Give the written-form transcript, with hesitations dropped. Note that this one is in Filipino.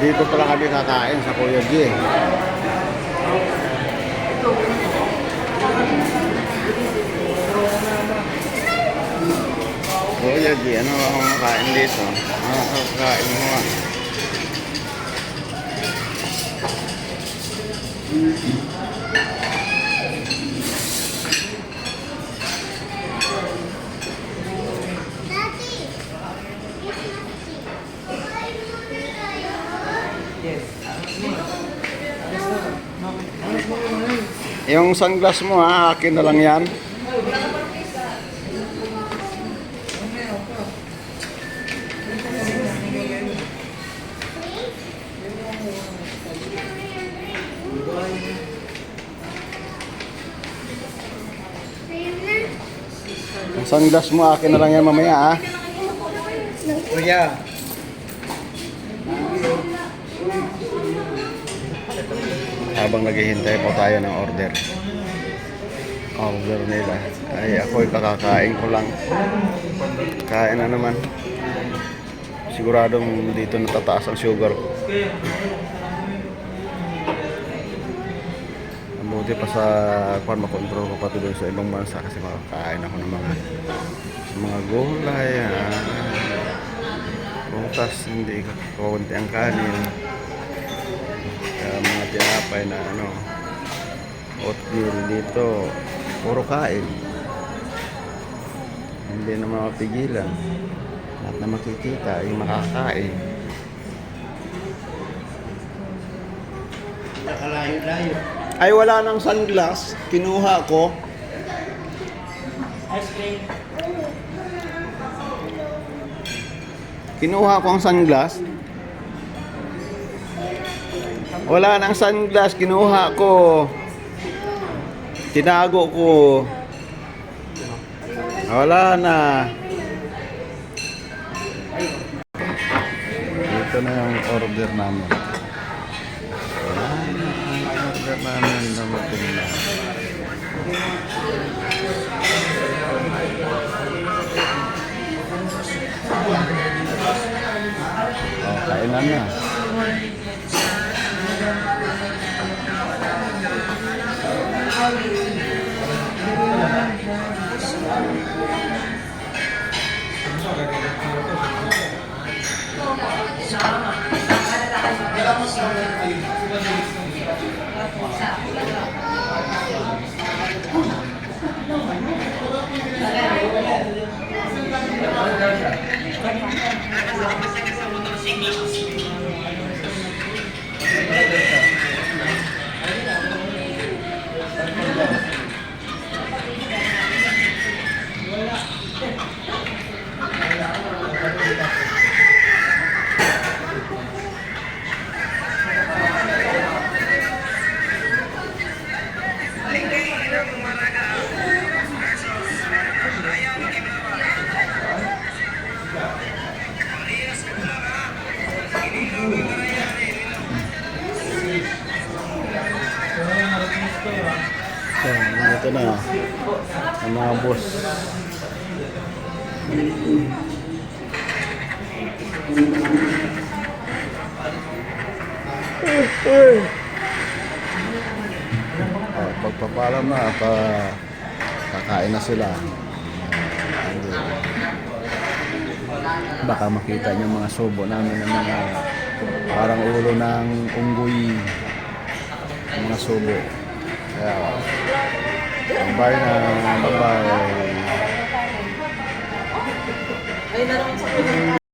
Dito pala kami kakain sa Kuya G. Kuya G, ano akong makain dito? Ano kakain mo nga? Yung sunglass mo ha, akin na lang yan. Yung sunglass mo, akin na lang yan mamaya ha. Kuya. Habang naghihintay po tayo ng order nila ay ako'y kakakain ko lang. Kain na naman, siguradong dito natataas ang sugar ko. Mabuti pa sa makontrol ko pati doon sa ibang bansa kasi makakain ako ng mga gulay, prutas, hindi kakunti ang kanin, mga tinapay na oatmeal dito, puro kain. Hindi na mapigilan. Lahat na makikita ay makakain. Nakalayo-layo. Ay wala nang sunglass, kinuha ko. Ice cream. Kinuha ko ang sunglass. Wala nang sunglass, kinuha ko. Tinago ko. Wala na. Ito na yung order namin. Ayan, ang order namin dumating na. Oh, kainan na. Ito na ang mga boss. Pagpapalam na at kakain na sila. Baka makita niyo mga subo namin ng mga parang ulo ng unggoy, mga subo. Kaya bye na, bye bye.